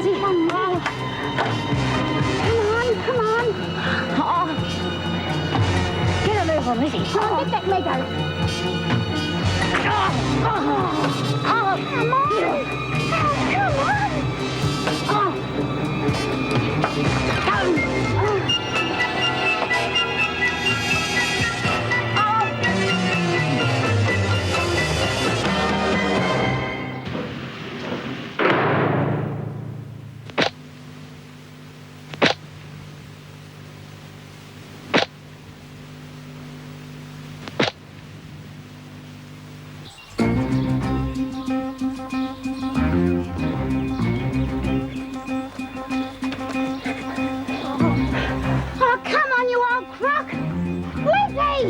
Lizzie. Come on. Come on. Oh. Get a move on, Lizzie. Come on, get that leg out. Come on. Come on.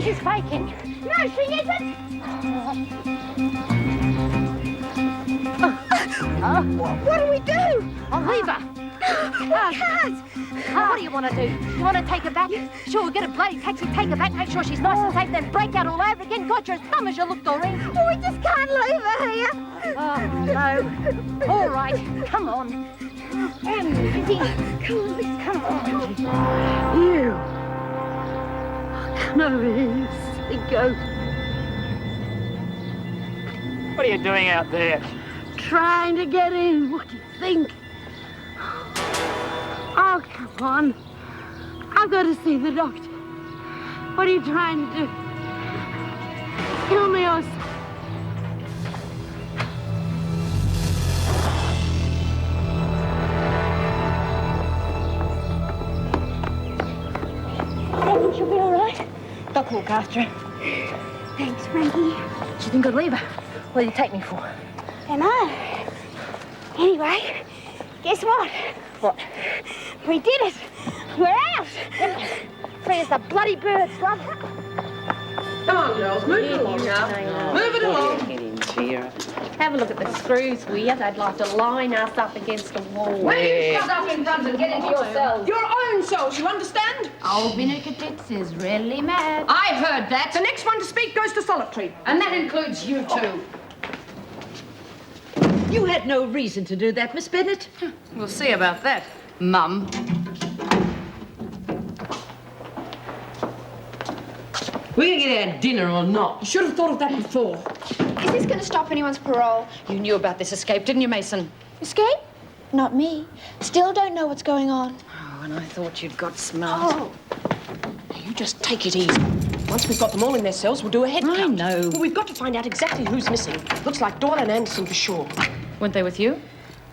She's faking. No, she isn't. What do we do? I'll leave her. What do you want to do? You want to take her back? Sure, we'll get a bloody taxi, take her back, make sure she's nice and safe, then break out all over again. God, you're as dumb as you look, Doreen. We just can't leave her here. Oh, no. All right, come on. Lizzie. Come on. You. Come over here, Cinco. What are you doing out there? Trying to get in. What do you think? Oh, come on. I've got to see the doctor. What are you trying to do? Kill me or something? I think she'll be all right. Doc will look after her. Thanks, Frankie. Do you think I'd leave her? What do you take me for? Am I? Anyway, guess what? What? We did it. We're out. Free as the bloody birds, love. Come on, girls, move it along now. Move it along. Have a look at the screws, will you? They'd like to line us up against a wall. Well, you shut up in front and get into your cells. Your own cells, you understand? Old Vinegar Tits is really mad. I heard that. The next one to speak goes to solitary. And that includes you two. You had no reason to do that, Miss Bennett. We'll see about that, Mum. We're going to get our dinner or not? You should have thought of that before. Is this going to stop anyone's parole? You knew about this escape, didn't you, Mason? Escape? Not me. Still don't know what's going on. Oh, and I thought you'd got smart. Oh. Now, you just take it easy. Once we've got them all in their cells, we'll do a head count. I know. Well, we've got to find out exactly who's missing. Looks like Doyle and Anderson for sure. Weren't they with you?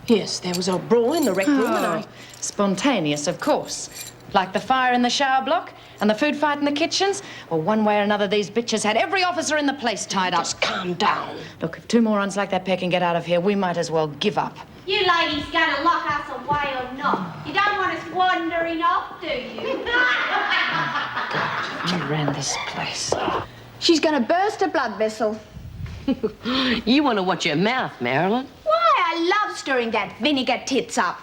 Yes, there was a brawl in the rec room and I... Spontaneous, of course. Like the fire in the shower block and the food fight in the kitchens. Well, one way or another, these bitches had every officer in the place tied up. Just calm down. Look, if two morons like that pair can get out of here, we might as well give up. You ladies gonna lock us away or not? You don't want us wandering off, do you? God, you ran this place. She's going to burst a blood vessel. You want to watch your mouth, Marilyn? Why, I love stirring that Vinegar Tits up.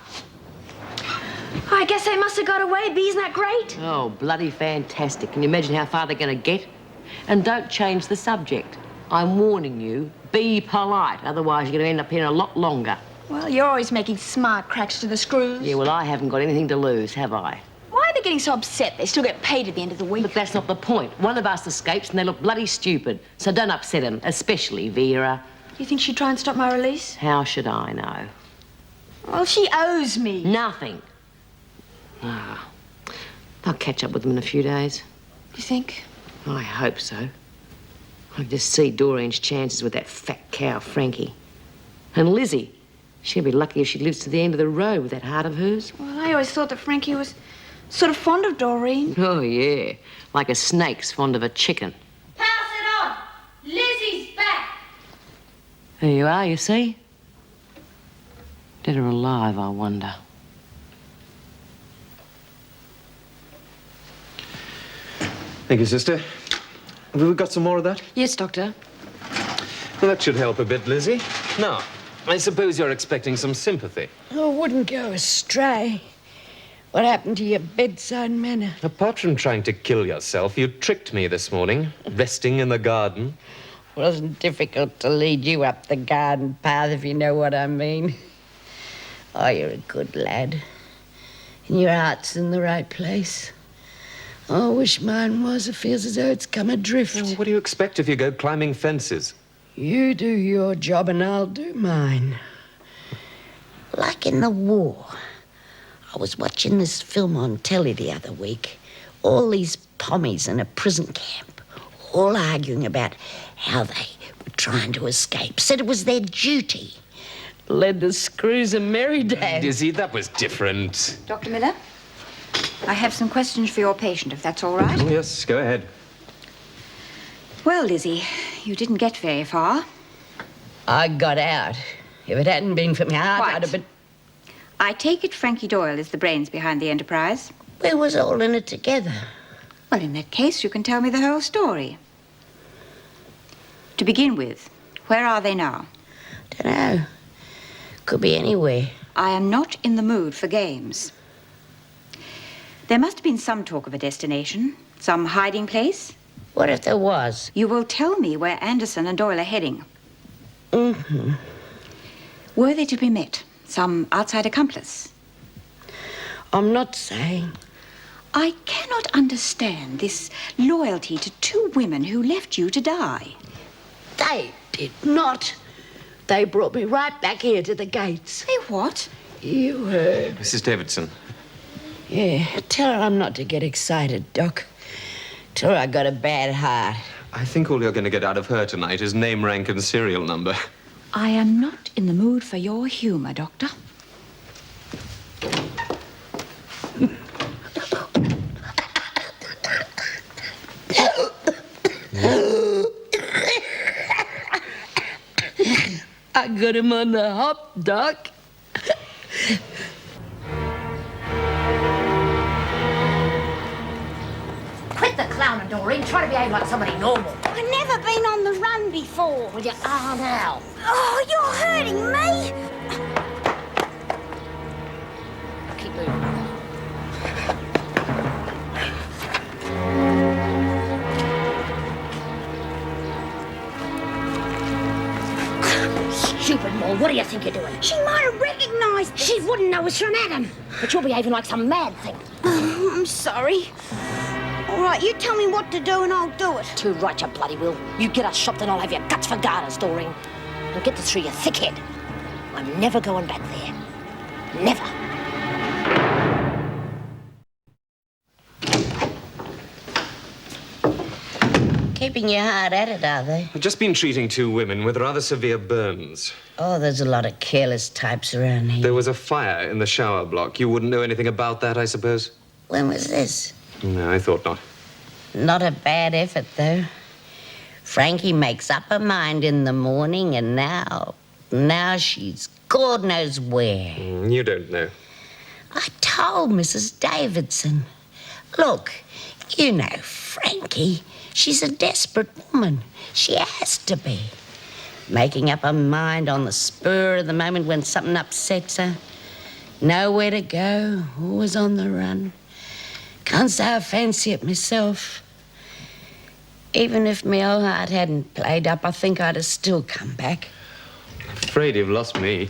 I guess they must have got away. Isn't that great? Oh, bloody fantastic. Can you imagine how far they're going to get? And don't change the subject. I'm warning you, be polite. Otherwise, you're going to end up here a lot longer. Well, you're always making smart cracks to the screws. Yeah, well, I haven't got anything to lose, have I? Why are they getting so upset? They still get paid at the end of the week. But that's not the point. One of us escapes and they look bloody stupid. So don't upset them, especially Vera. Do you think she'd try and stop my release? How should I know? Well, she owes me. Nothing. Ah, I'll catch up with them in a few days. You think? I hope so. I can just see Doreen's chances with that fat cow, Frankie. And Lizzie. She'll be lucky if she lives to the end of the road with that heart of hers. Well, I always thought that Frankie was sort of fond of Doreen. Oh, yeah. Like a snake's fond of a chicken. Pass it on. Lizzie's back. There you are, you see? Dead or alive, I wonder. Thank you, sister. Have we got some more of that? Yes, Doctor. Well, that should help a bit, Lizzie. Now, I suppose you're expecting some sympathy. Oh, wouldn't go astray. What happened to your bedside manner? Apart from trying to kill yourself, you tricked me this morning, resting in the garden. Wasn't difficult to lead you up the garden path, if you know what I mean. Oh, you're a good lad. And your heart's in the right place. Oh, I wish mine was. It feels as though it's come adrift. Well, what do you expect if you go climbing fences? You do your job and I'll do mine. Like in the war. I was watching this film on telly the other week. All these pommies in a prison camp, all arguing about how they were trying to escape. Said it was their duty. Led the screws a merry dance. Dizzy, that was different. Dr. Miller, I have some questions for your patient, if that's all right. Oh, yes, go ahead. Well, Lizzie, you didn't get very far. I got out. If it hadn't been for my heart, Quite. I'd have been... I take it Frankie Doyle is the brains behind the enterprise. We was all in it together. Well, in that case, you can tell me the whole story. To begin with, where are they now? Dunno. Could be anywhere. I am not in the mood for games. There must have been some talk of a destination, some hiding place. What if there was? You will tell me where Anderson and Doyle are heading. Mm-hmm. Were they to be met? Some outside accomplice? I'm not saying. I cannot understand this loyalty to two women who left you to die. They did not. They brought me right back here to the gates. They what? You heard. Mrs. Davidson. Yeah, tell her I'm not to get excited, Doc. Tell her I got a bad heart. I think all you're going to get out of her tonight is name, rank, and serial number. I am not in the mood for your humor, Doctor. I got him on the hop, Doc. Quit the clowning, Doreen. Try to behave like somebody normal. I've never been on the run before. Well, you are now. Oh, you're hurting me. Keep moving. Stupid Maul, what do you think you're doing? She might have recognised us. She wouldn't know us from Adam. But you're behaving like some mad thing. Oh, I'm sorry. All right, you tell me what to do and I'll do it. Too right, you bloody will. You get us shopped and I'll have your guts for garters, Doreen. And get this through your thick head. I'm never going back there. Never. Keeping your heart at it, are they? I've just been treating two women with rather severe burns. Oh, there's a lot of careless types around here. There was a fire in the shower block. You wouldn't know anything about that, I suppose? When was this? No, I thought not. Not a bad effort, though. Frankie makes up her mind in the morning, and now she's God knows where. You don't know. I told Mrs. Davidson. Look, you know Frankie. She's a desperate woman. She has to be. Making up her mind on the spur of the moment when something upsets her. Nowhere to go, always on the run. Can't say I fancy it myself. Even if my old heart hadn't played up, I think I'd have still come back. Afraid you've lost me.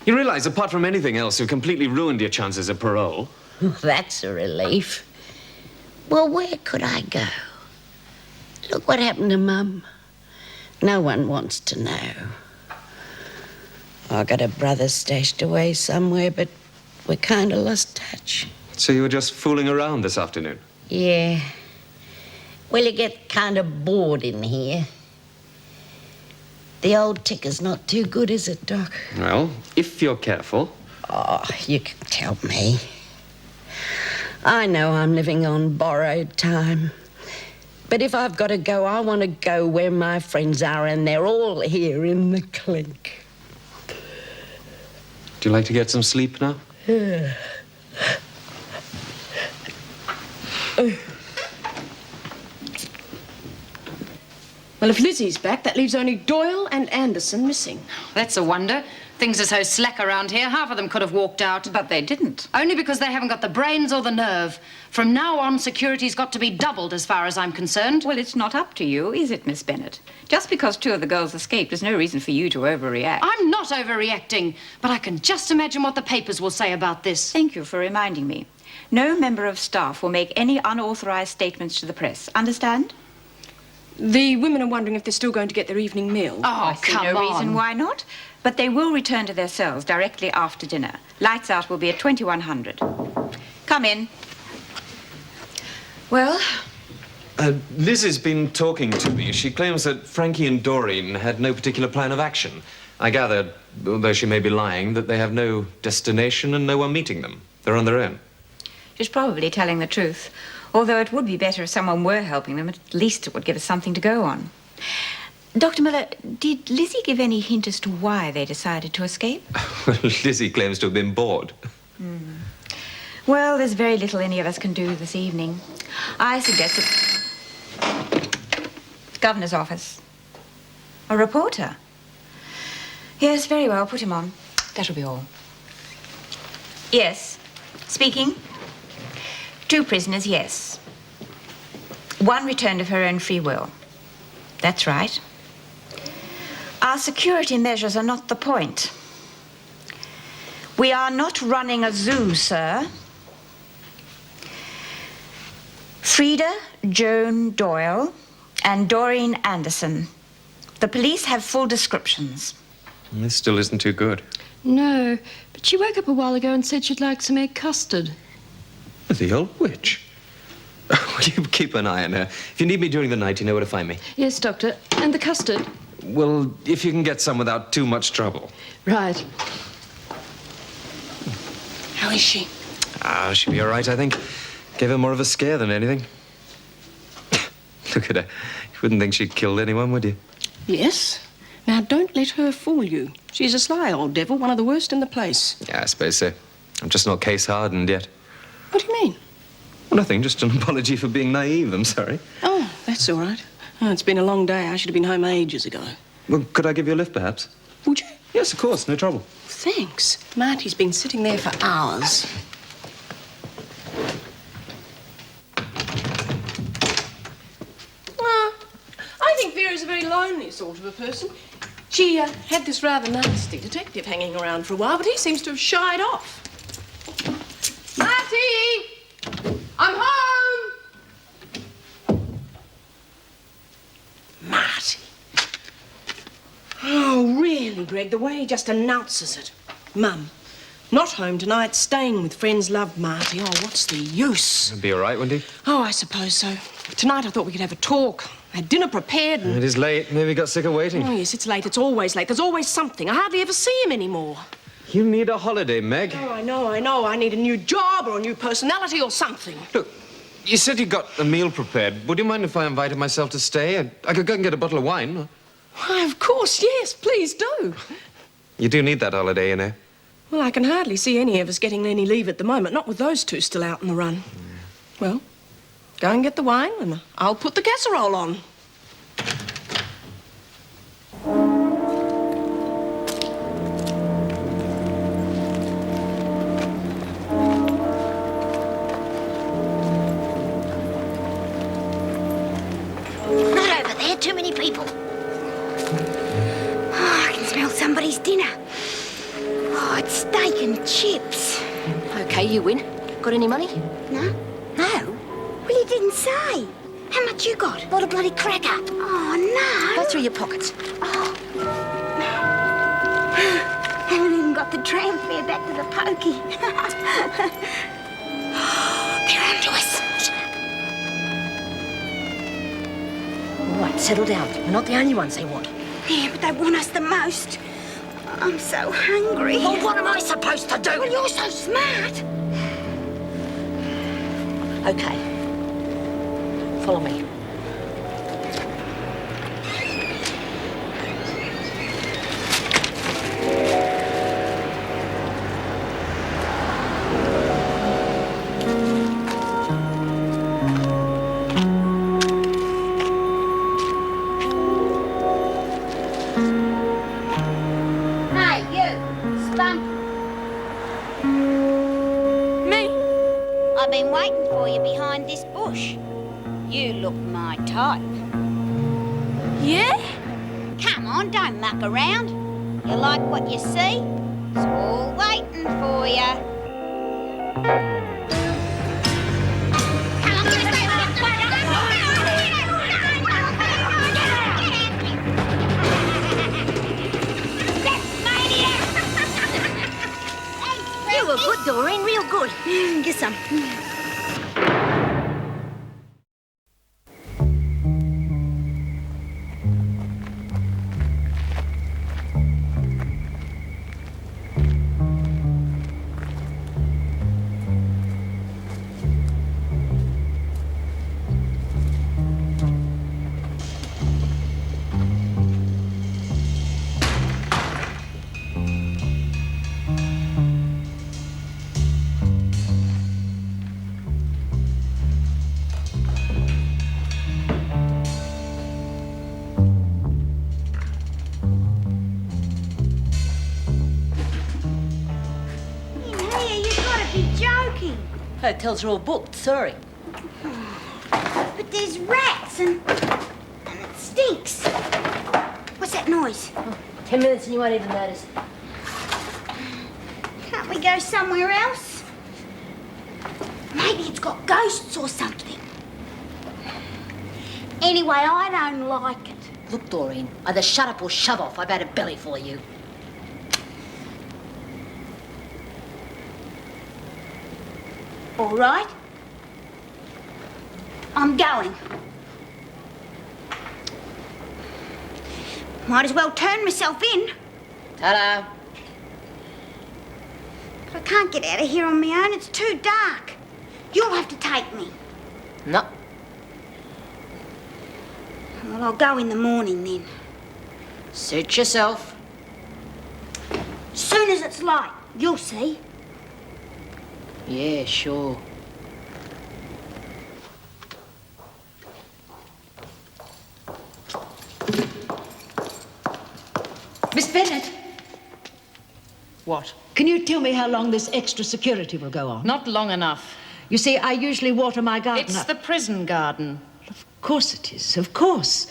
You realize, apart from anything else, you've completely ruined your chances of parole. That's a relief. Well, where could I go? Look what happened to Mum. No one wants to know. I got a brother stashed away somewhere, but we kind of lost touch. So you were just fooling around this afternoon? Yeah. Well, you get kind of bored in here. The old ticker's not too good, is it, Doc? Well, if you're careful. Oh, you can tell me. I know I'm living on borrowed time. But if I've got to go, I want to go where my friends are, and they're all here in the clink. Do you like to get some sleep now? Well, if Lizzie's back, that leaves only Doyle and Anderson missing. That's a wonder. Things are so slack around here, half of them could have walked out. But they didn't. Only because they haven't got the brains or the nerve. From now on, security's got to be doubled as far as I'm concerned. Well, it's not up to you, is it, Miss Bennett? Just because 2 of the girls escaped is no reason for you to overreact. I'm not overreacting, but I can just imagine what the papers will say about this. Thank you for reminding me. No member of staff will make any unauthorized statements to the press. Understand? The women are wondering if they're still going to get their evening meal. Oh, I see come no on. reason why not. But they will return to their cells directly after dinner. Lights out will be at 2100. Come in. Well, Liz has been talking to me. She claims that Frankie and Doreen had no particular plan of action. I gather, although she may be lying, that they have no destination and no one meeting them. They're on their own. she's probably telling the truth. Although it would be better if someone were helping them. At least it would give us something to go on. Dr. Miller, did Lizzie give any hint as to why they decided to escape? Lizzie claims to have been bored. Well, there's very little any of us can do this evening. I suggest that... Governor's office. A reporter? Yes, very well. Put him on. That'll be all. Yes. Speaking. 2 prisoners, yes. 1 returned of her own free will. That's right. Our security measures are not the point. We are not running a zoo, sir. Frida Joan Doyle and Doreen Anderson. The police have full descriptions. This still isn't too good. No, but she woke up a while ago and said she'd like some egg custard. The old witch. You keep an eye on her. If you need me during the night, you know where to find me. Yes, Doctor. And the custard? Well, if you can get some without too much trouble. Right. How is she? She'll be all right, I think. Gave her more of a scare than anything. Look at her. You wouldn't think she'd killed anyone, would you? Yes. Now, don't let her fool you. She's a sly old devil, one of the worst in the place. Yeah, I suppose so. I'm just not case-hardened yet. What do you mean? Well, nothing. Just an apology for being naive. I'm sorry. Oh, that's all right. Oh, it's been a long day. I should have been home ages ago. Well, could I give you a lift, perhaps? Would you? Yes, of course. No trouble. Thanks. Marty's been sitting there for hours. I think Vera's a very lonely sort of a person. She had this rather nasty detective hanging around for a while, but he seems to have shied off. Marty! I'm home! Marty. Oh, really, Greg, the way he just announces it. Mum, not home tonight, staying with friends, love Marty. Oh, what's the use? It'll be all right, won't he? Oh, I suppose so. Tonight I thought we could have a talk. I had dinner prepared and... It is late. Maybe he got sick of waiting. Oh, yes, it's late. It's always late. There's always something. I hardly ever see him anymore. You need a holiday, Meg. Oh, I know. I need a new job or a new personality or something. Look, you said you got a meal prepared. Would you mind if I invited myself to stay? I could go and get a bottle of wine. Why, of course, yes. Please do. You do need that holiday, you know. Well, I can hardly see any of us getting any leave at the moment, not with those 2 still out on the run. Well, go and get the wine and I'll put the casserole on. Not over there. Too many people. Oh, I can smell somebody's dinner. Oh, it's steak and chips. Okay, you win. Got any money? No? No? Well, you didn't say. How much you got? Bought a bloody cracker. Oh, no. Go through your pockets. Haven't even got the tram fare back to the pokey. They're onto us. All right, settle down. We're not the only ones they want. Yeah, but they want us the most. I'm so hungry. Well, what am I supposed to do? Well, you're so smart. Okay. Follow me. Hey, you. been waiting for you behind this bush. You look my type. Yeah? Come on, don't muck around. You like what you see? It's all waiting for you. Come on, give us You were good, Doreen, real good. Get some. Hotels are all booked, sorry. But there's rats and it stinks. What's that noise? 10 minutes and you won't even notice. Can't we go somewhere else? Maybe it's got ghosts or something. Anyway, I don't like it. Look, Doreen, either shut up or shove off. I've had a belly for you. All right. I'm going. Might as well turn myself in. Ta-da. But I can't get out of here on my own. It's too dark. You'll have to take me. No. Well, I'll go in the morning then. Suit yourself. Soon as it's light, you'll see. Yeah, sure. Miss Bennett, What? can you tell me how long this extra security will go on? Not long enough. You see, I usually water my garden It's up. the prison garden. Of course it is, of course.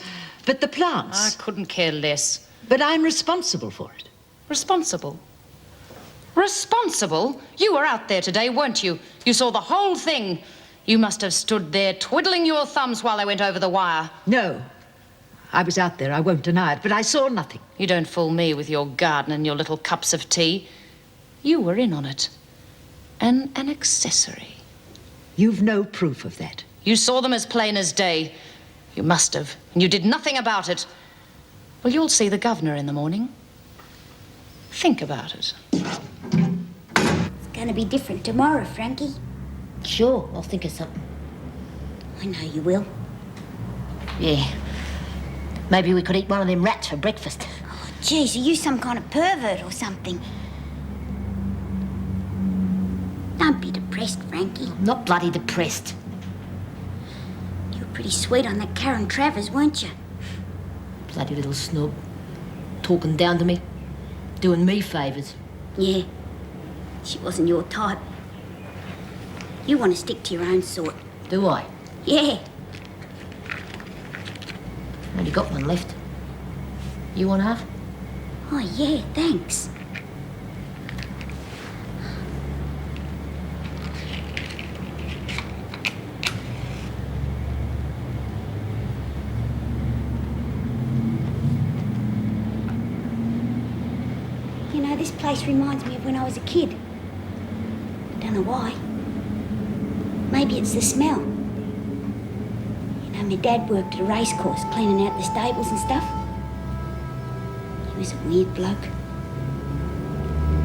But the plants. I couldn't care less. But I'm responsible for it. Responsible? Responsible? You were out there today, weren't you? You saw the whole thing. You must have stood there twiddling your thumbs while they went over the wire. No. I was out there, I won't deny it, but I saw nothing. You don't fool me with your garden and your little cups of tea. You were in on it. An accessory. You've no proof of that. You saw them as plain as day. You must have. And you did nothing about it. Well, you'll see the governor in the morning. Think about it. It's going to be different tomorrow, Frankie. Sure, I'll think of something. I know you will. Yeah. Maybe we could eat one of them rats for breakfast. Oh, geez, are you some kind of pervert or something? Don't be depressed, Frankie. I'm not bloody depressed. You were pretty sweet on that Karen Travers, weren't you? Bloody little snob. Talking down to me. Doing me favours. Yeah. She wasn't your type. You want to stick to your own sort. Do I? Yeah. Only got one left. You want half? Oh, yeah, thanks. You know, this place reminds me of when I was a kid. Don't know why. Maybe it's the smell. You know, my dad worked at a racecourse, cleaning out the stables and stuff. He was a weird bloke.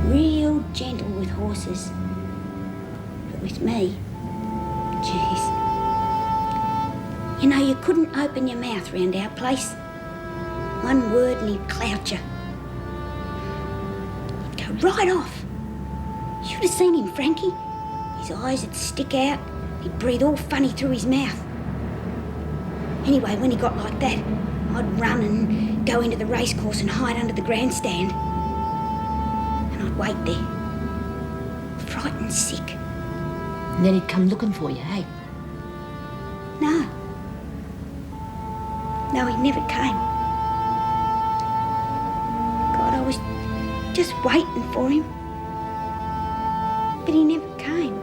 Real gentle with horses. But with me, jeez. You know, you couldn't open your mouth round our place. One word and he'd clout you. He'd go right off. You should have seen him, Frankie. His eyes would stick out. He'd breathe all funny through his mouth. Anyway, when he got like that, I'd run and go into the racecourse and hide under the grandstand. And I'd wait there, frightened sick. And then he'd come looking for you, hey? No. No, he never came. God, I was just waiting for him. But he never came.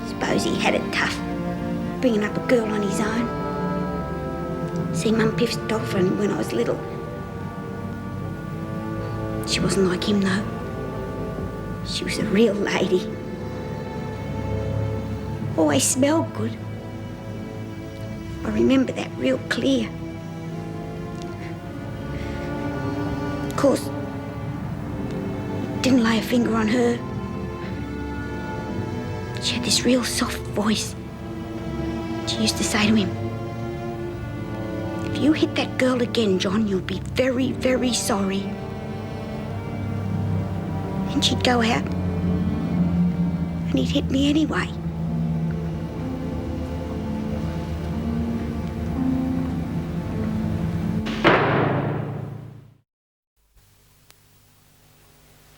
Suppose he had it tough, bringing up a girl on his own. See, Mum pissed off on him when I was little. She wasn't like him, though. She was a real lady. Always smelled good. I remember that real clear. Of course, didn't lay a finger on her. She had this real soft voice. She used to say to him, "If you hit that girl again, John, you'll be very, very sorry." And she'd go out, and he'd hit me anyway.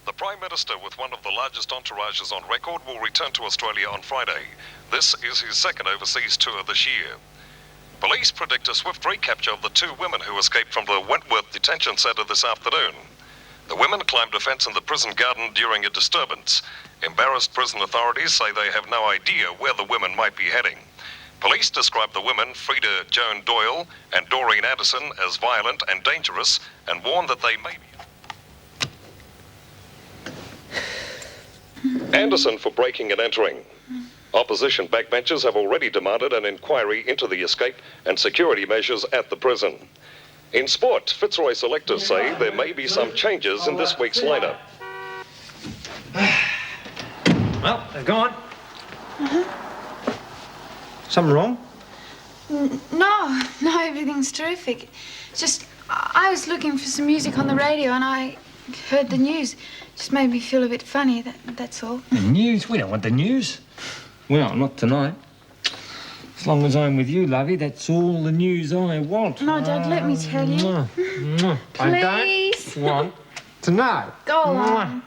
The Prime Minister, with one of the largest entourages on record, will return to Australia on Friday. This is his second overseas tour this year. Police predict a swift recapture of the two women who escaped from the Wentworth detention centre this afternoon. The women climbed a fence in the prison garden during a disturbance. Embarrassed prison authorities say they have no idea where the women might be heading. Police describe the women, Frida Joan Doyle and Doreen Anderson, as violent and dangerous and warn that they may be Anderson for breaking and entering. Opposition backbenchers have already demanded an inquiry into the escape and security measures at the prison. In sport, Fitzroy selectors say there may be some changes in this week's lineup. Well, they're gone. Something wrong? No, everything's terrific. It's just, I was looking for some music on the radio and I heard the news. Just made me feel a bit funny, that's all. The news? We don't want the news. Well, not tonight. As long as I'm with you, lovey, that's all the news I want. No, Dad, let me tell you. I don't want to know. Go on.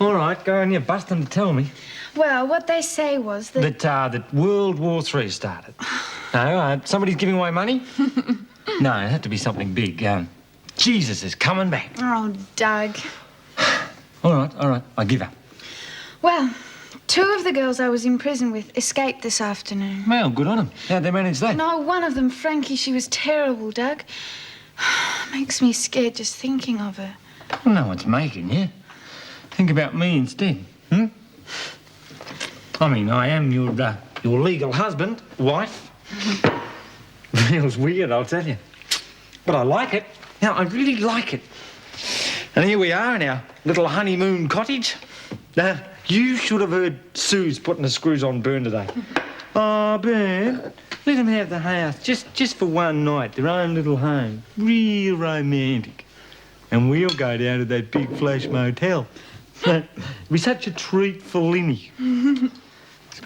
All right, go on, you bust them to tell me. Well, what they say was that... That World War III started. No, somebody's giving away money? No, it had to be something big. Jesus is coming back. Oh, Doug. All right, I give up. Well, two of the girls I was in prison with escaped this afternoon. Well, good on them. How'd they manage that? No, one of them, Frankie, she was terrible, Doug. Makes me scared just thinking of her. Well, no one's making you. Think about me instead, I mean, I am your legal husband, wife. Feels weird, I'll tell you. But I like it. Now, I really like it. And here we are in our little honeymoon cottage. Now, you should have heard Sue's putting the screws on Bern today. Oh, Bern, let them have the house just for one night, their own little home. Real romantic. And we'll go down to that big flash motel. It'll be such a treat for Linny.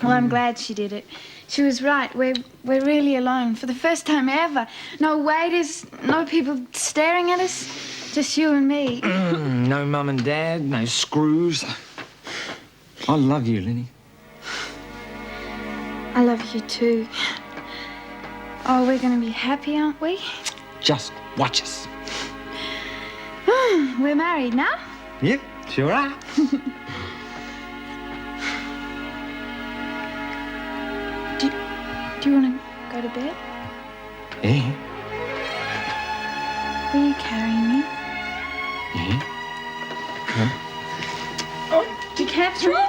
Well, I'm glad she did it. She was right. We're really alone for the first time ever. No waiters, no people staring at us. Just you and me. No mum and dad, no screws. I love you, Linny. I love you too. Oh, we're going to be happy, aren't we? Just watch us. We're married now? Yep, sure are. Do you want to go to bed? Yeah. Will you carry me? Yeah. Oh, you can't throw it.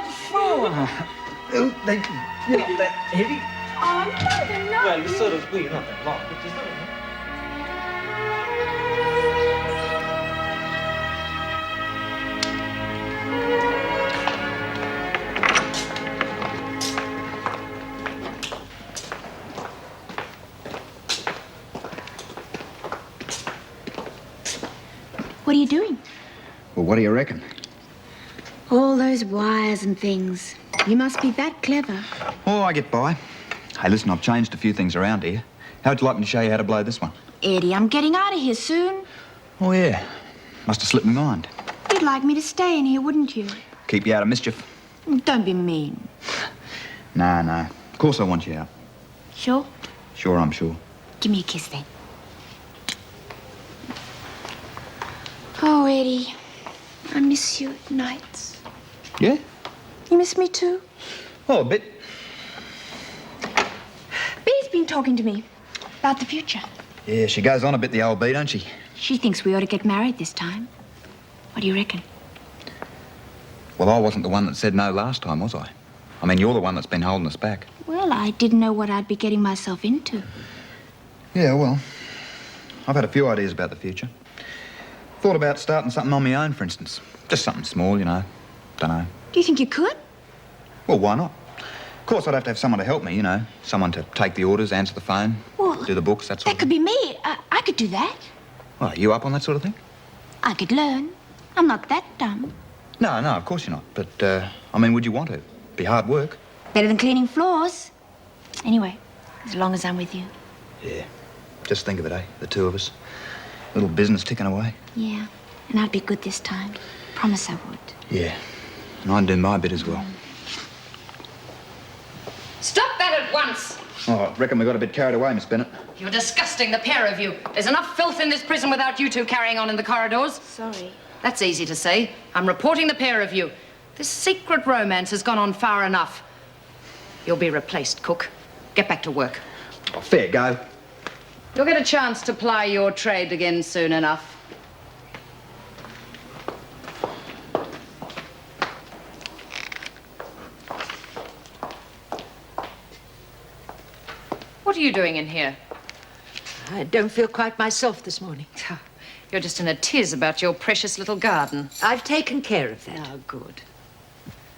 You're not that heavy. Oh, no, they're not. Well, you're sort of, you're not that light, but just not. What are you doing? Well, what do you reckon? All those wires and things. You must be that clever. Oh, I get by. Hey, listen, I've changed a few things around here. How'd you like me to show you how to blow this one? Eddie, I'm getting out of here soon. Oh, yeah. Must have slipped my mind. You'd like me to stay in here, wouldn't you? Keep you out of mischief. Don't be mean. No, no. Of course I want you out. Sure? Sure, I'm sure. Give me a kiss then. Oh, Eddie, I miss you at nights. Yeah? You miss me too? Oh, a bit. Bee's been talking to me about the future. Yeah, she goes on a bit, the old bee, don't she? She thinks we ought to get married this time. What do you reckon? Well, I wasn't the one that said no last time, was I? I mean, you're the one that's been holding us back. Well, I didn't know what I'd be getting myself into. Yeah, well, I've had a few ideas about the future. Thought about starting something on my own, for instance. Just something small, you know. Dunno. Do you think you could? Well, why not? Of course, I'd have to have someone to help me, you know. Someone to take the orders, answer the phone, Well, do the books, that sort of That could be me. I could do that. Well, are you up on that sort of thing? I could learn. I'm not that dumb. No, no, of course you're not. But, I mean, would you want to? Be hard work. Better than cleaning floors. Anyway, as long as I'm with you. Yeah. Just think of it, eh? The two of us. Little business ticking away. Yeah, and I'd be good this time. Promise I would. Yeah. And I'd do my bit as well. Stop that at once! Oh, I reckon we got a bit carried away, Miss Bennett. You're disgusting, the pair of you. There's enough filth in this prison without you two carrying on in the corridors. Sorry. That's easy to say. I'm reporting the pair of you. This secret romance has gone on far enough. You'll be replaced, Cook. Get back to work. Oh, fair go. You'll get a chance to ply your trade again soon enough. What are you doing in here? I don't feel quite myself this morning. You're just in a tiz about your precious little garden. I've taken care of that. Oh, good.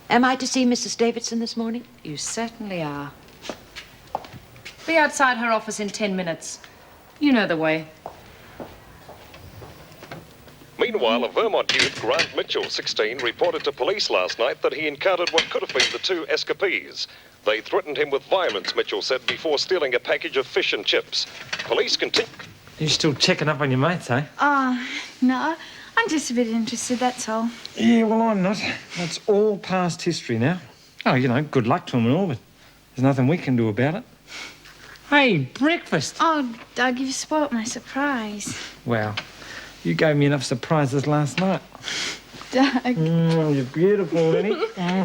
Am I to see Mrs. Davidson this morning? You certainly are. Be outside her office in 10 minutes. You know the way. Meanwhile, a Vermont youth, Grant Mitchell, 16, reported to police last night that he encountered what could have been the two escapees. They threatened him with violence, Mitchell said, before stealing a package of fish and chips. Police continue... You still checking up on your mates, eh? Oh, no. I'm just a bit interested, that's all. Yeah, well, I'm not. That's all past history now. Oh, you know, good luck to them and all, but there's nothing we can do about it. Hey, breakfast! Oh, Doug, you've spoilt my surprise. Wow. You gave me enough surprises last night. Doug. You're beautiful, Lenny.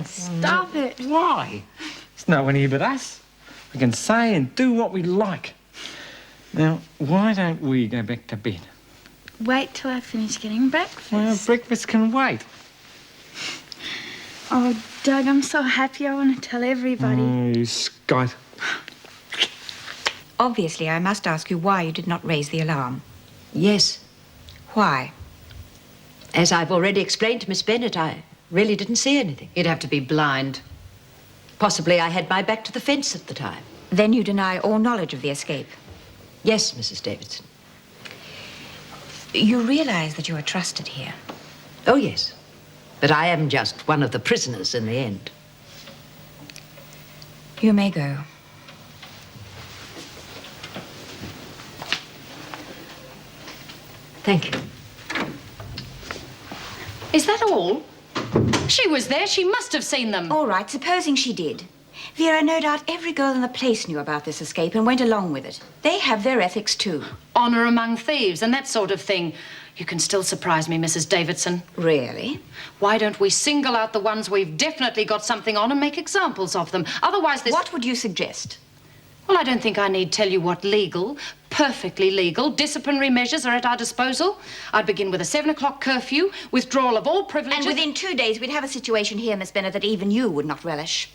Stop it. Why? There's no one here but us. We can say and do what we like. Now, why don't we go back to bed? Wait till I finish getting breakfast. Well, breakfast can wait. Oh, Doug, I'm so happy. I want to tell everybody. Oh, you skite. Obviously, I must ask you why you did not raise the alarm. Yes. Why? As I've already explained to Miss Bennett, I really didn't see anything. You'd have to be blind. Possibly I had my back to the fence at the time. Then you deny all knowledge of the escape? Yes, Mrs. Davidson. You realize that you are trusted here? Oh, yes. But I am just one of the prisoners in the end. You may go. Thank you. Is that all? She was there. She must have seen them. All right, supposing she did. Vera, no doubt every girl in the place knew about this escape and went along with it. They have their ethics, too. Honor among thieves and that sort of thing. You can still surprise me, Mrs. Davidson. Really? Why don't we single out the ones we've definitely got something on and make examples of them? Otherwise, this... What would you suggest? Well, I don't think I need tell you what legal, perfectly legal, disciplinary measures are at our disposal. I'd begin with a 7 o'clock curfew, withdrawal of all privileges... And within 2 days, we'd have a situation here, Miss Bennett, that even you would not relish.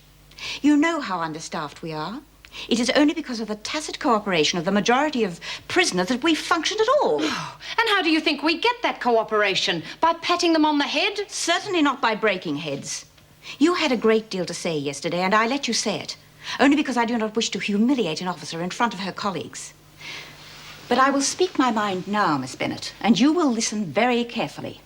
You know how understaffed we are. It is only because of the tacit cooperation of the majority of prisoners that we function at all. And how do you think we get that cooperation? By patting them on the head? Certainly not by breaking heads. You had a great deal to say yesterday, and I let you say it. Only because I do not wish to humiliate an officer in front of her colleagues. But I will speak my mind now, Miss Bennett, and you will listen very carefully.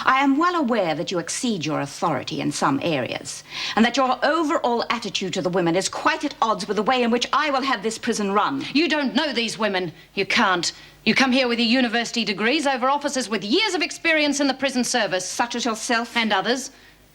I am well aware that you exceed your authority in some areas, and that your overall attitude to the women is quite at odds with the way in which I will have this prison run. You don't know these women. You can't. You come here with your university degrees over officers with years of experience in the prison service. Such as yourself. And others.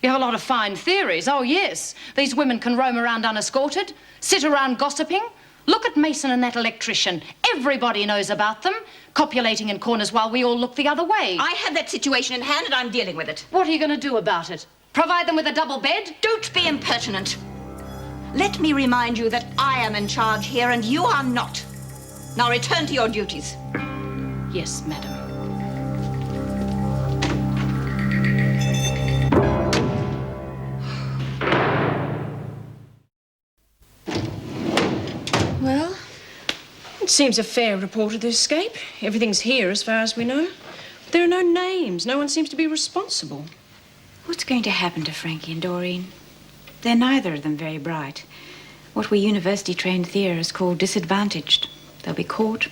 You have a lot of fine theories, oh yes. These women can roam around unescorted, sit around gossiping. Look at Mason and that electrician. Everybody knows about them, copulating in corners while we all look the other way. I have that situation in hand and I'm dealing with it. What are you going to do about it? Provide them with a double bed? Don't be impertinent. Let me remind you that I am in charge here and you are not. Now return to your duties. Yes, madam. Well, it seems a fair report of the escape. Everything's here as far as we know. There are no names. No one seems to be responsible. What's going to happen to Frankie and Doreen? They're neither of them very bright. What we university-trained theorists call disadvantaged. They'll be caught,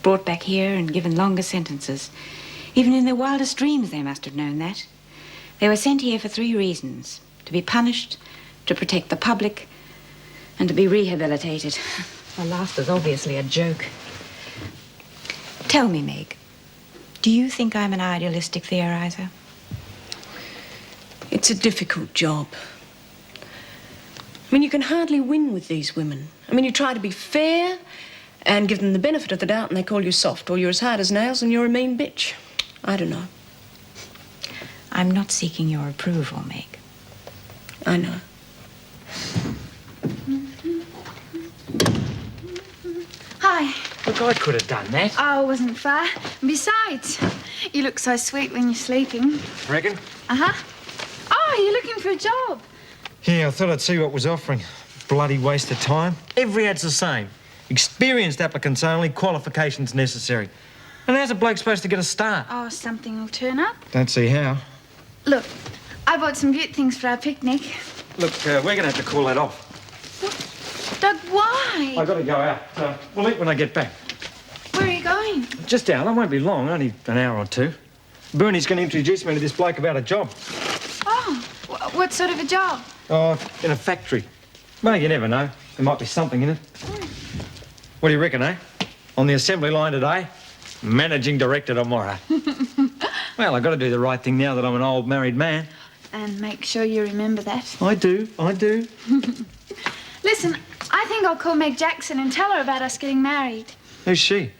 brought back here, and given longer sentences. Even in their wildest dreams, they must have known that. They were sent here for 3 reasons. To be punished, to protect the public, and to be rehabilitated. The last is obviously a joke. Tell me, Meg, do you think I'm an idealistic theorizer? It's a difficult job. I mean, you can hardly win with these women. I mean, you try to be fair and give them the benefit of the doubt and they call you soft, or you're as hard as nails and you're a mean bitch. I don't know. I'm not seeking your approval, Meg. I know. Hi. Look, I could have done that. Oh, it wasn't far. Besides, you look so sweet when you're sleeping. Reckon? Uh-huh. Oh, you're looking for a job. Yeah, I thought I'd see what was offering. Bloody waste of time. Every ad's the same. Experienced applicants only, qualifications necessary. And how's a bloke supposed to get a start? Oh, something will turn up. Don't see how. Look, I bought some beaut things for our picnic. Look, we're going to have to call that off. Doug, why? I've got to go out. We'll eat when I get back. Where are you going? Just out. I won't be long, only an hour or 2. Bernie's going to introduce me to this bloke about a job. Oh, what sort of a job? Oh, in a factory. Well, you never know. There might be something in it. What do you reckon, eh? On the assembly line today, managing director tomorrow. Well, I've got to do the right thing now that I'm an old married man. And make sure you remember that. I do. Listen, I think I'll call Meg Jackson and tell her about us getting married. Who's she?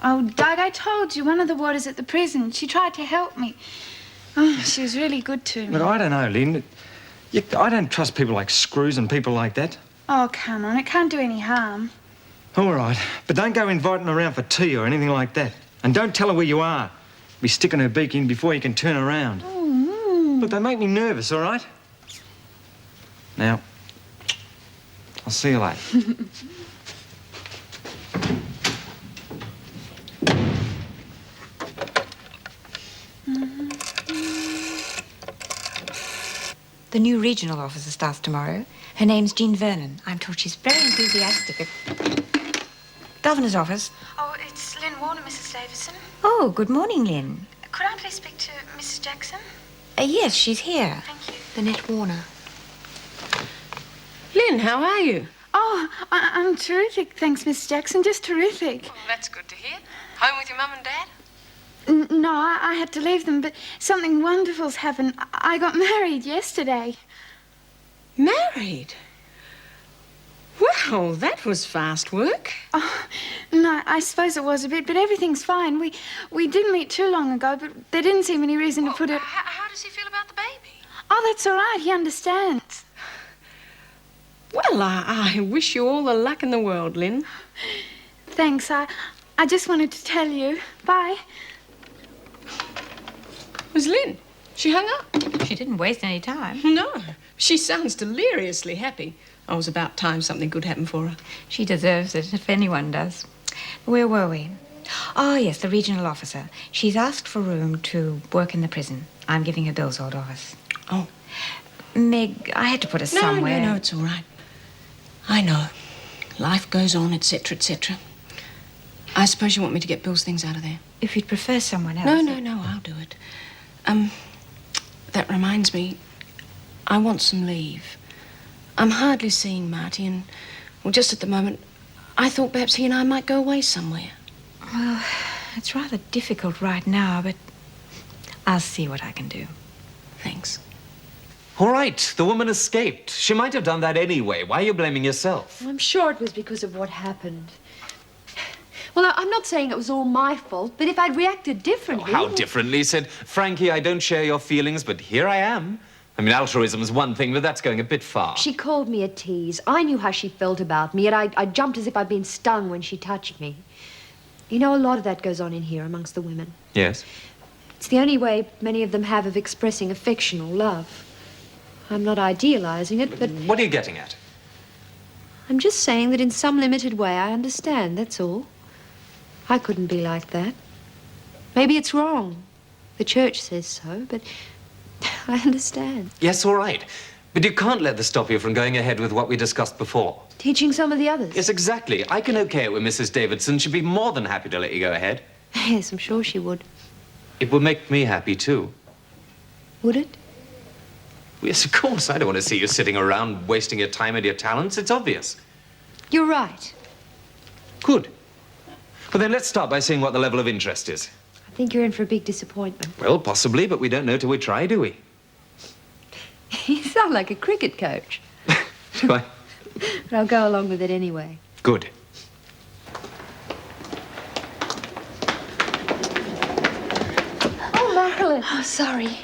Oh, Doug, I told you, one of the warders at the prison. She tried to help me. Oh, she was really good to me. Look, I don't know, Lynn. I don't trust people like Screws and people like that. Oh, come on, it can't do any harm. All right, but don't go inviting her around for tea or anything like that. And don't tell her where you are. Be sticking her beak in before you can turn around. Oh. Look, they make me nervous, all right? Now, I'll see you later. The new regional officer starts tomorrow. Her name's Jean Vernon. I'm told she's very enthusiastic. Governor's office. Oh, it's Lynn Warner, Mrs. Davison. Oh, good morning, Lynn. Could I please speak to Mrs. Jackson? Yes, she's here. Thank you. Lynette Warner. Lynn, how are you? Oh, I'm terrific, thanks, Miss Jackson. Just terrific. Well, that's good to hear. Home with your mum and dad? No, I had to leave them, but something wonderful's happened. I got married yesterday. Married? Well, that was fast work. Oh, no, I suppose it was a bit, but everything's fine. We didn't meet too long ago, but there didn't seem any reason to put it... How does he feel about the baby? Oh, that's all right. He understands. Well, I wish you all the luck in the world, Lynn. Thanks. I just wanted to tell you. Bye. Was Lynn? She hung up. She didn't waste any time. No. She sounds deliriously happy. Oh, it was about time something good happened for her. She deserves it, if anyone does. Where were we? Oh, yes, the regional officer. She's asked for room to work in the prison. I'm giving her Bill's old office. Oh. Meg, I had to put her somewhere. No, it's all right. I know. Life goes on, etc., etc. I suppose you want me to get Bill's things out of there. If you'd prefer someone else. No, I'll do it. That reminds me, I want some leave. I'm hardly seeing Marty, and, well, just at the moment, I thought perhaps he and I might go away somewhere. Well, it's rather difficult right now, but I'll see what I can do. Thanks. All right, the woman escaped. She might have done that anyway. Why are you blaming yourself? I'm sure it was because of what happened. Well, I'm not saying it was all my fault, but if I'd reacted differently... How differently? Said, Frankie, I don't share your feelings, but here I am. I mean, altruism's one thing, but that's going a bit far. She called me a tease. I knew how she felt about me, and I jumped as if I'd been stung when she touched me. You know, a lot of that goes on in here amongst the women. Yes? It's the only way many of them have of expressing affection or love. I'm not idealizing it, but... What are you getting at? I'm just saying that in some limited way I understand, that's all. I couldn't be like that. Maybe it's wrong. The church says so, but I understand. Yes, all right. But you can't let this stop you from going ahead with what we discussed before. Teaching some of the others? Yes, exactly. I can okay it with Mrs. Davidson. She'd be more than happy to let you go ahead. Yes, I'm sure she would. It would make me happy, too. Would it? Yes, of course. I don't want to see you sitting around wasting your time and your talents. It's obvious. You're right. Good. Well, then let's start by seeing what the level of interest is. I think you're in for a big disappointment. Well, possibly, but we don't know till we try, do we? You sound like a cricket coach. Do I? But I'll go along with it anyway. Good. Oh, Marilyn. Oh, sorry.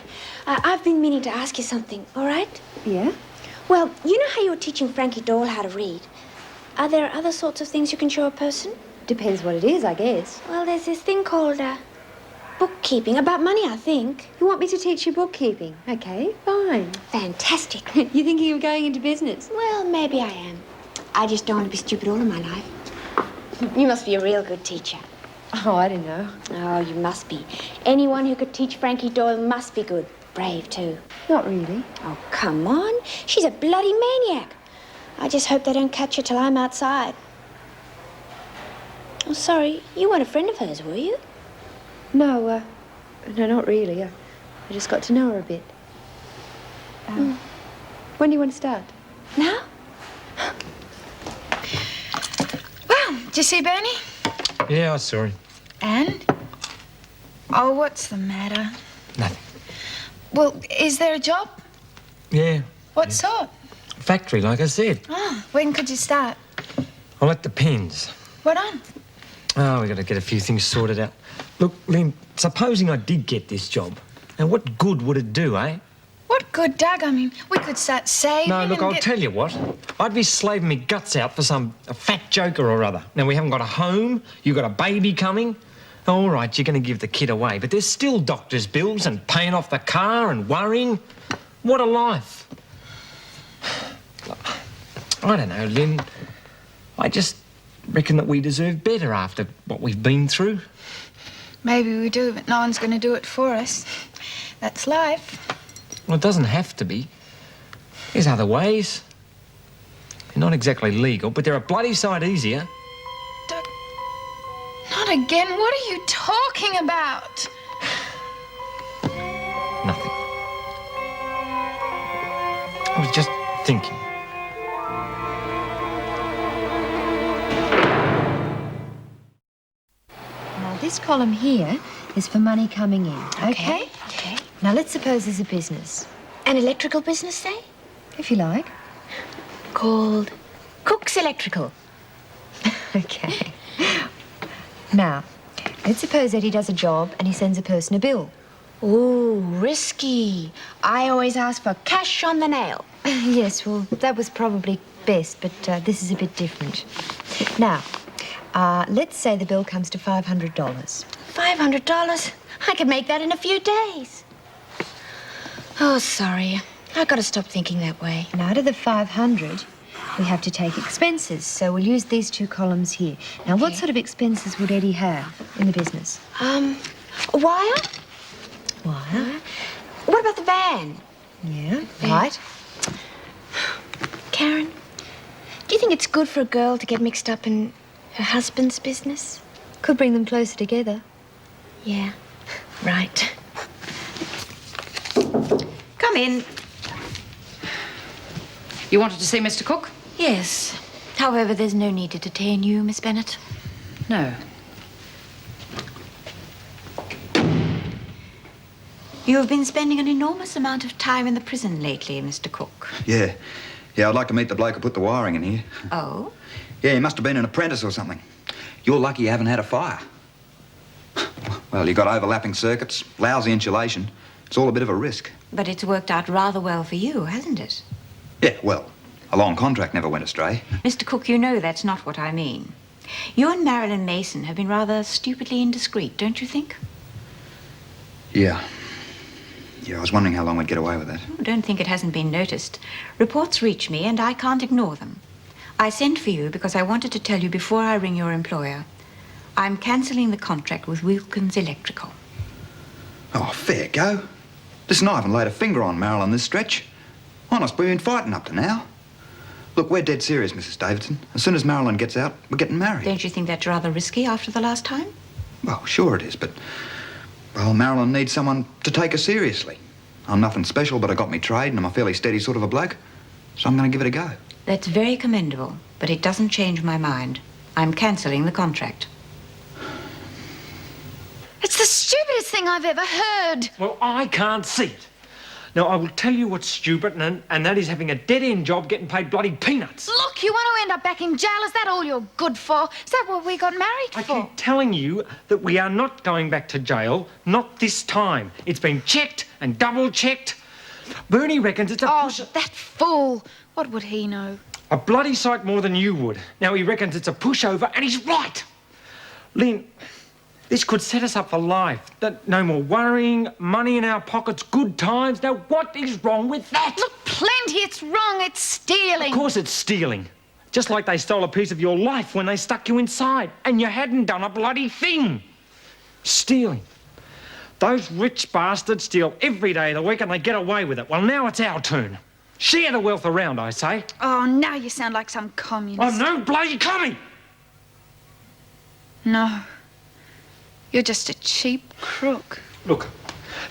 I've been meaning to ask you something, all right? Yeah? Well, you know how you were teaching Frankie Doyle how to read? Are there other sorts of things you can show a person? Depends what it is, I guess. Well, there's this thing called bookkeeping, about money, I think. You want me to teach you bookkeeping? Okay, fine. Fantastic. You thinking of going into business? Well, maybe I am. I just don't want to be stupid all of my life. You must be a real good teacher. Oh, I don't know. Oh, you must be. Anyone who could teach Frankie Doyle must be good. Brave, too. Not really. Oh, come on. She's a bloody maniac. I just hope they don't catch her till I'm outside. Oh, sorry. You weren't a friend of hers, were you? No, no, not really. I just got to know her a bit. When do you want to start? Now? Well, did you see Bernie? Yeah, I saw him. And? Oh, what's the matter? Nothing. Well, is there a job? Yeah. What sort? Factory, like I said. Oh, when could you start? Well, it depends. What on? Oh, we got to get a few things sorted out. Look, Lynn, supposing I did get this job, now what good would it do, eh? What good, Doug? I mean, we could start saving. No, look, and I'll get... tell you what. I'd be slaving me guts out for a fat joker or other. Now, we haven't got a home, you've got a baby coming. All right, you're going to give the kid away, but there's still doctor's bills and paying off the car and worrying. What a life. I don't know, Lynn. I just reckon that we deserve better after what we've been through. Maybe we do, but no one's going to do it for us. That's life. Well, it doesn't have to be. There's other ways. They're not exactly legal, but they're a bloody sight easier. Not again. What are you talking about? Nothing. I was just thinking. Now, this column here is for money coming in, okay? Okay. Now, let's suppose there's a business. An electrical business, say? If you like. Called Cook's Electrical. Okay. Now, let's suppose Eddie does a job and he sends a person a bill. Ooh, risky. I always ask for cash on the nail. Yes, well, that was probably best, but this is a bit different. Now, let's say the bill comes to $500. $500? I could make that in a few days. Oh, sorry. I've got to stop thinking that way. And out of the 500, we have to take expenses, so we'll use these two columns here. Now, what sort of expenses would Eddie have in the business? Wire? Wire. What about the van? Yeah, right. Karen, do you think it's good for a girl to get mixed up in her husband's business? Could bring them closer together. Yeah, right. Come in. You wanted to see Mr. Cook? Yes. However, there's no need to detain you, Miss Bennett. No. You have been spending an enormous amount of time in the prison lately, Mr. Cook. Yeah. Yeah, I'd like to meet the bloke who put the wiring in here. Oh? Yeah, he must have been an apprentice or something. You're lucky you haven't had a fire. Well, you got overlapping circuits, lousy insulation. It's all a bit of a risk. But it's worked out rather well for you, hasn't it? Yeah, well, a long contract never went astray. Mr. Cook, you know that's not what I mean. You and Marilyn Mason have been rather stupidly indiscreet, don't you think? Yeah. Yeah, I was wondering how long we'd get away with that. Oh, don't think it hasn't been noticed. Reports reach me, and I can't ignore them. I sent for you because I wanted to tell you before I ring your employer. I'm cancelling the contract with Wilkins Electrical. Oh, fair go. Listen, I haven't laid a finger on Marilyn this stretch. Honest, we've been fighting up to now. Look, we're dead serious, Mrs. Davidson. As soon as Marilyn gets out, we're getting married. Don't you think that's rather risky after the last time? Well, sure it is, but... Well, Marilyn needs someone to take her seriously. I'm nothing special, but I got me trade and I'm a fairly steady sort of a bloke. So I'm going to give it a go. That's very commendable, but it doesn't change my mind. I'm cancelling the contract. It's the stupidest thing I've ever heard. Well, I can't see it. Now, I will tell you what's stupid, and that is having a dead-end job getting paid bloody peanuts. Look, you want to end up back in jail? Is that all you're good for? Is that what we got married for? I keep telling you that we are not going back to jail, not this time. It's been checked and double-checked. Bernie reckons it's a push... that fool. What would he know? A bloody sight more than you would. Now, he reckons it's a pushover, and he's right. Lynn, this could set us up for life. No more worrying, money in our pockets, good times. Now, what is wrong with that? Look, plenty. It's wrong. It's stealing. Of course it's stealing. Just like they stole a piece of your life when they stuck you inside, and you hadn't done a bloody thing. Stealing. Those rich bastards steal every day of the week and they get away with it. Well, now it's our turn. Share the wealth around, I say. Oh, now you sound like some communist. I'm no bloody commie! No. You're just a cheap crook. Look,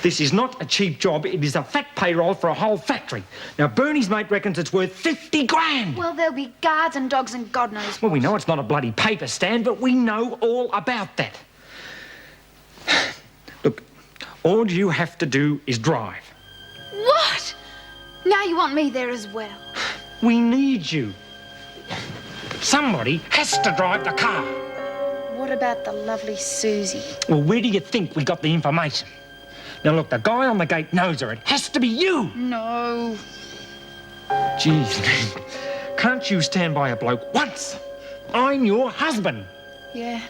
this is not a cheap job. It is a fat payroll for a whole factory. Now, Bernie's mate reckons it's worth 50 grand. Well, there'll be guards and dogs and God knows what. Well, we know it's not a bloody paper stand, but we know all about that. Look, all you have to do is drive. What? Now you want me there as well? We need you. Somebody has to drive the car. What about the lovely Susie? Well, where do you think we got the information? Now, look, the guy on the gate knows her. It has to be you. No. Jeez, can't you stand by a bloke once? I'm your husband. Yeah,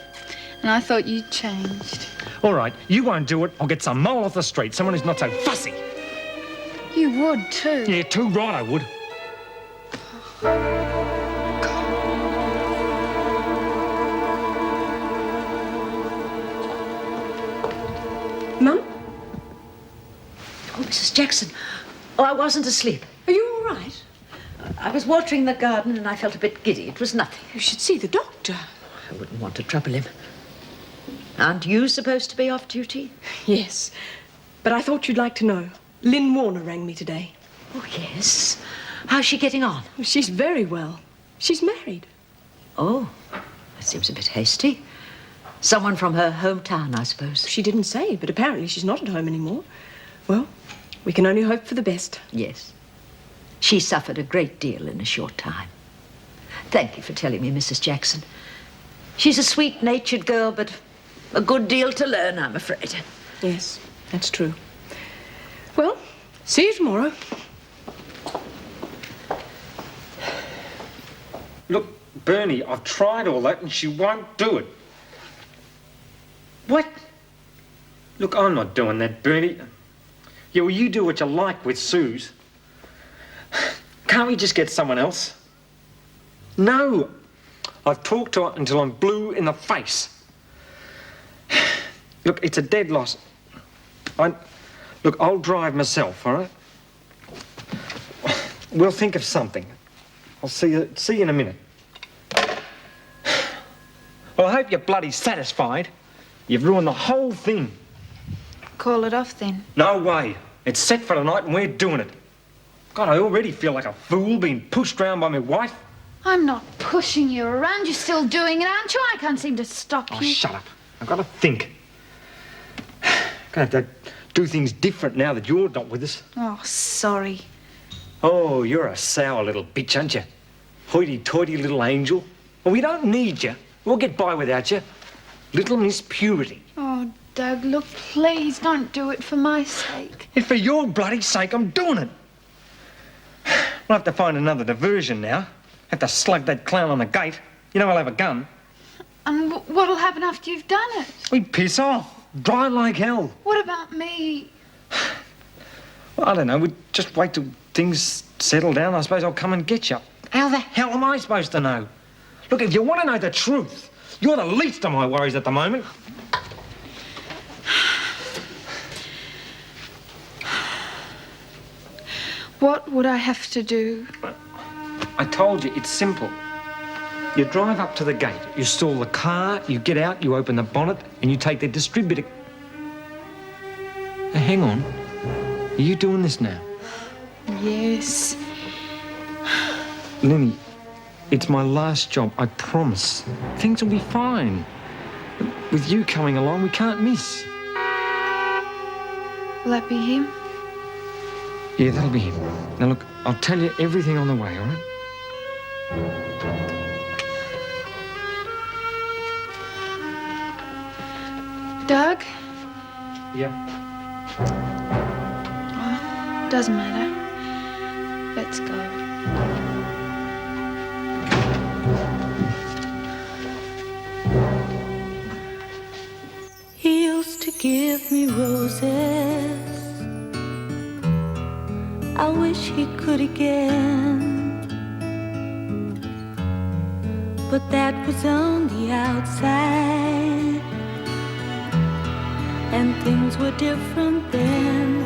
and I thought you'd changed. All right, you won't do it. I'll get some mole off the street, someone who's not so fussy. You would, too. Yeah, too right I would. Mum? Oh, Mrs. Jackson. Oh, I wasn't asleep. Are you all right? I was watering the garden and I felt a bit giddy. It was nothing. You should see the doctor. I wouldn't want to trouble him. Aren't you supposed to be off duty? Yes, but I thought you'd like to know. Lynn Warner rang me today. Oh, yes. How's she getting on? She's very well. She's married. Oh, that seems a bit hasty. Someone from her hometown, I suppose. She didn't say, but apparently she's not at home anymore. Well, we can only hope for the best. Yes. She suffered a great deal in a short time. Thank you for telling me, Mrs. Jackson. She's a sweet-natured girl, but a good deal to learn, I'm afraid. Yes, that's true. Well, see you tomorrow. Look, Bernie, I've tried all that and she won't do it. What? Look, I'm not doing that, Bernie. Yeah, well, you do what you like with Suze. Can't we just get someone else? No. I've talked to her until I'm blue in the face. Look, it's a dead loss. Look, I'll drive myself, all right? We'll think of something. I'll see you in a minute. Well, I hope you're bloody satisfied. You've ruined the whole thing. Call it off, then. No way. It's set for tonight and we're doing it. God, I already feel like a fool being pushed round by my wife. I'm not pushing you around. You're still doing it, aren't you? I can't seem to stop you. Oh, shut up. I've got to think. Gonna have to do things different now that you're not with us. Oh, sorry. Oh, you're a sour little bitch, aren't you? Hoity-toity little angel. Well, we don't need you. We'll get by without you. Little Miss Purity. Oh, Doug, look, please don't do it for my sake. And for your bloody sake, I'm doing it. We'll have to find another diversion now. Have to slug that clown on the gate. You know I'll have a gun. And what'll happen after you've done it? We piss off. Dry like hell. What about me? Well, I don't know. We'll just wait till things settle down. I suppose I'll come and get you. How the hell am I supposed to know? Look, if you want to know the truth, you're the least of my worries at the moment. What would I have to do? I told you, it's simple. You drive up to the gate, you stall the car, you get out, you open the bonnet, and you take the distributor. Now, hang on. Are you doing this now? Yes. Lenny, it's my last job, I promise. Things will be fine. With you coming along, we can't miss. Will that be him? Yeah, that'll be him. Now, look, I'll tell you everything on the way, all right? Doug? Yeah. Oh, doesn't matter. Let's go. He used to give me roses. I wish he could again. But that was on the outside, and things were different then.